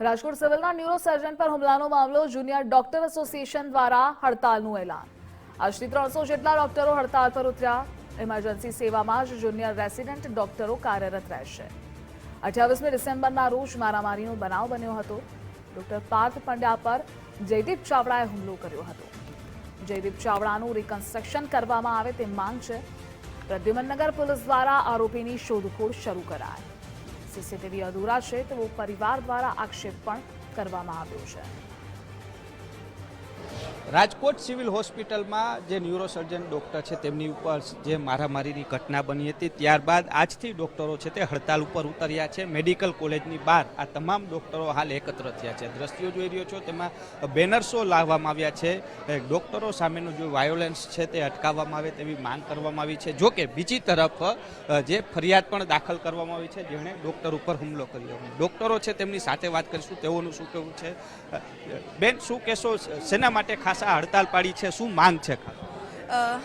Rajkot સિવિલના neurosurgeon પર હુમલાનો મામલો જુનિયર ડોક્ટર એસોસિએશન દ્વારા હડતાલનું એલાન। આજથી 300 જેટલા ડોક્ટરો હડતાલ પર ઉતર્યા। ઇમરજન્સી સેવામાં જ જુનિયર રેસિડેન્ટ ડોક્ટરો કાર્યરત રહેશે। 28મી ડિસેમ્બરના રોજ મારામારીનો બનાવ બન્યો હતો। ડોક્ટર પાર્થ પંડ્યા પર જયદીપ ચાવડાએ હુમલો કર્યો હતો। જયદીપ ચાવડાનું રિકન્સ્ટ્રક્શન કરવામાં આવે તે માંગ છે। પ્રદ્યુમનનગર પોલીસ દ્વારા આરોપીની શોધખોળ શરૂ કરાઈ। સીસીટીવી અધૂરા છે તેવો પરિવાર દ્વારા આક્ષેપ પણ કરવામાં આવ્યો છે। રાજકોટ સિવિલ હોસ્પિટલમાં જે ન્યુરોસર્જન ડૉક્ટર છે તેમની ઉપર જે મારામારીની ઘટના બની હતી ત્યારબાદ આજથી ડૉક્ટરો છે તે હડતાલ ઉપર ઉતર્યા છે। મેડિકલ કોલેજની બહાર આ તમામ ડૉક્ટરો હાલ એકત્ર થયા છે। દ્રશ્યો જોઈ રહ્યો છો તેમાં બેનર્સો લાવવામાં આવ્યા છે। ડૉક્ટરો સામેનું જે વાયોલન્સ છે તે અટકાવવામાં આવે તેવી માંગ કરવામાં આવી છે। જોકે બીજી તરફ જે ફરિયાદ પણ દાખલ કરવામાં આવી છે જેણે ડૉક્ટર ઉપર હુમલો કર્યો। ડૉક્ટરો છે તેમની સાથે વાત કરીશું, તેઓનું શું કહેવું છે। બેન, શું કહેશો, શેના માટે ખાસ हड़ताल पाड़ी है, शू मांग है?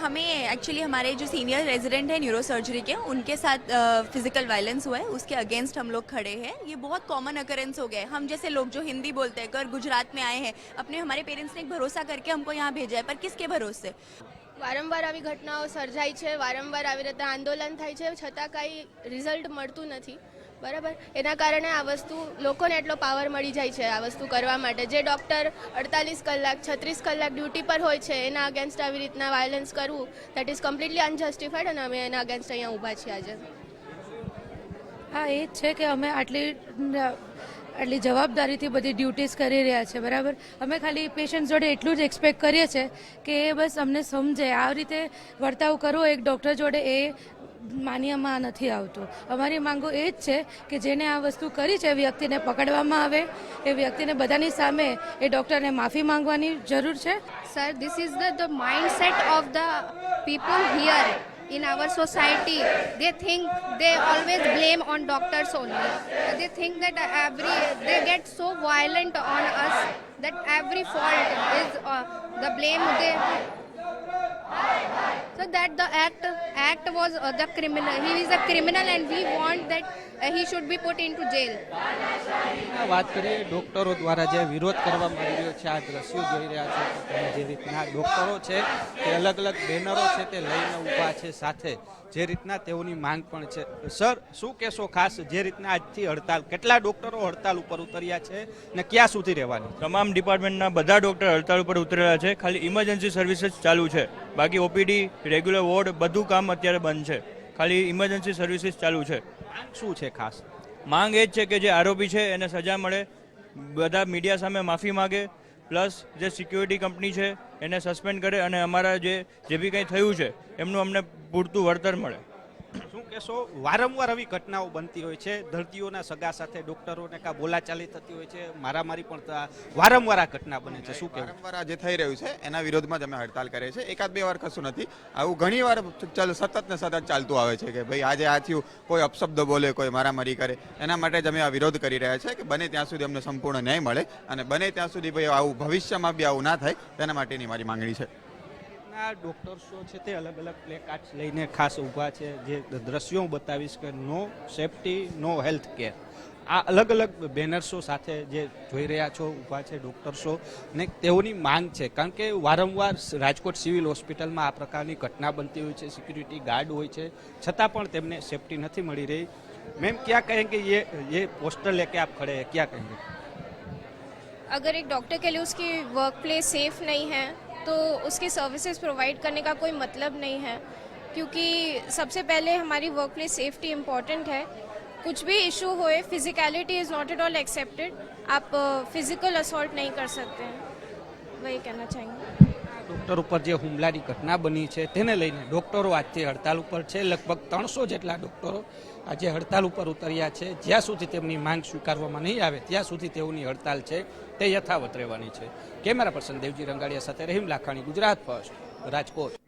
हमें एक्चुअली हमारे जो सीनियर रेजिडेंट हैं न्यूरो सर्जरी के, उनके साथ फिजिकल वायलेंस हुआ है, उसके अगेंस्ट हम लोग खड़े हैं। ये बहुत कॉमन अकरेंस हो गया है। हम जैसे लोग जो हिंदी बोलते हैं, अगर गुजरात में आए हैं, अपने हमारे पेरेंट्स ने एक भरोसा करके हमको यहाँ भेजा है, पर किसके भरोसे? वारंवार આવી ઘટનાઓ સર્જાય છે, વારંવાર આવી રીતે આંદોલન થાય છે, છતાં કાંઈ રિઝલ્ટ મળતું નથી। બરાબર, એના કારણે આ વસ્તુ લોકોને એટલો પાવર મળી જાય છે આ વસ્તુ કરવા માટે। જે ડૉક્ટર 48 કલાક 36 કલાક ડ્યુટી પર હોય છે એના અગેન્સ્ટ આવી રીતના વાયલન્સ કરવું, દેટ ઇઝ કમ્પ્લીટલી અનજસ્ટિફાઈડ, અને અમે એના અગેન્સ્ટ અહીંયા ઊભા છીએ આજે। હા, એ જ છે કે અમે આટલી જવાબદારીથી બધી ડ્યુટીઝ કરી રહ્યા છે। બરાબર, અમે ખાલી પેશન્ટ જોડે એટલું જ એક્સપેક્ટ કરીએ છીએ કે એ બસ અમને સમજે। આ રીતે વર્તાવ કરવો એક ડૉક્ટર જોડે એ માન્યમાં નથી આવતું। અમારી માંગો એ જ છે કે જેને આ વસ્તુ કરી છે એ વ્યક્તિને પકડવામાં આવે, એ વ્યક્તિને બધાની સામે એ ડૉક્ટરને માફી માંગવાની જરૂર છે। Sir, this is the mindset of the people here in our society. They always blame on doctors only. They think that they get so violent on us that every fault is the blame they. So that the act was the criminal. He is a criminal and we want that he should be put into jail. વાત કરીએ ડોક્ટરો દ્વારા જે વિરોધ કરવામાં આવી રહ્યો છે, આ દ્રશ્યો જોઈ રહ્યા છો તમે જે રીતના ડોક્ટરો છે તે અલગ અલગ બેનરો છે તે લઈને ઊભા છે, સાથે જે રીતના તેઓની માંગ પણ છે। સર, શું કહેશો ખાસ જે રીતના આજથી હડતાલ, કેટલા ડોક્ટરો હડતાલ ઉપર ઉતર્યા છે ને ક્યાં સુધી રહેવાની? તમામ ડિપાર્ટમેન્ટના બધા ડોક્ટર હડતાલ ઉપર ઉતરેલા છે। ખાલી ઇમરજન્સી સર્વિસીસ ચાલુ છે, બાકી ઓપીડી, રેગ્યુલર વોર્ડ બધું કામ અત્યારે બંધ છે। ખાલી ઇમરજન્સી સર્વિસીસ ચાલુ છે। માંગ શું છે ખાસ? માંગ એ જ છે કે જે આરોપી છે એને સજા મળે, બધા મીડિયા સામે માફી માગે, પ્લસ જે સિક્યુરિટી કંપની છે એને સસ્પેન્ડ કરે અને અમારા જે બી કંઈ થયું છે એમનું અમને પૂરતું વળતર મળે। શું કહેશો, વારંવાર આવી ઘટનાઓ બનતી હોય છે, દર્દીઓના સગા સાથે ડોક્ટરોને કાં બોલાચાલી થતી હોય છે, મારામારી પણ વારંવાર આ ઘટના બને છે, શું કહેવું? વારંવાર આ જે થઈ રહ્યું છે એના વિરોધમાં જ અમે હડતાલ કરીએ છીએ। એકાદ બે વાર કશું નથી, આવું ઘણી વાર સતત ને સતત ચાલતું આવે છે કે ભાઈ આજે આ થયું, કોઈ અપશબ્દ બોલે, કોઈ મારામારી કરે, એના માટે જ અમે આ વિરોધ કરી રહ્યા છીએ કે બને ત્યાં સુધી અમને સંપૂર્ણ ન્યાય મળે અને બને ત્યાં સુધી ભાઈ આવું ભવિષ્યમાં બી આવું ના થાય તેના માટેની મારી માંગણી છે। ડોક્ટર્સો છે તે અલગ અલગ પ્લે કાર્ડ્સ લઈને ખાસ ઊભા છે। જે દ્રશ્યો હું બતાવીશ કે નો સેફટી નો હેલ્થ કેર, આ અલગ અલગ બેનર્સો સાથે જે જોઈ રહ્યા છો ઊભા છે ડોક્ટર્સો, ને તેઓની માંગ છે કારણ કે વારંવાર રાજકોટ સિવિલ હોસ્પિટલમાં આ પ્રકારની ઘટના બનતી હોય છે, સિક્યુરિટી ગાર્ડ હોય છે છતાં પણ તેમને સેફટી નથી મળી રહી। મેમ, क्या कहेंगे ये पोस्टर लेके आप खड़े हैं, क्या कहेंगे? अगर एक डॉक्टर के लिए उसकी वर्क प्लेस सेफ नहीं है तो उसकी सर्विसेज प्रोवाइड करने का कोई मतलब नहीं है, क्योंकि सबसे पहले हमारी वर्क प्लेस सेफ्टी इम्पॉर्टेंट है। कुछ भी इशू होए, physicality is not at all accepted. आप फिजिकल असॉल्ट नहीं कर सकते हैं, वही कहना चाहेंगे। ડોક્ટર ઉપર જે હુમલાની ઘટના બની છે તેને લઈને ડોક્ટરો આજથી હડતાલ ઉપર છે। લગભગ 300 જેટલા ડોક્ટરો આજે હડતાલ ઉપર ઉતર્યા છે। જ્યાં સુધી તેમની માંગ સ્વીકારવામાં નહીં આવે ત્યાં સુધી તેઓની હડતાલ છે તે યથાવત રહેવાની છે। કેમેરા પર્સન દેવજી રંગાડિયા સાથે રહીમ લાખાણી, ગુજરાત ફર્સ્ટ, રાજકોટ।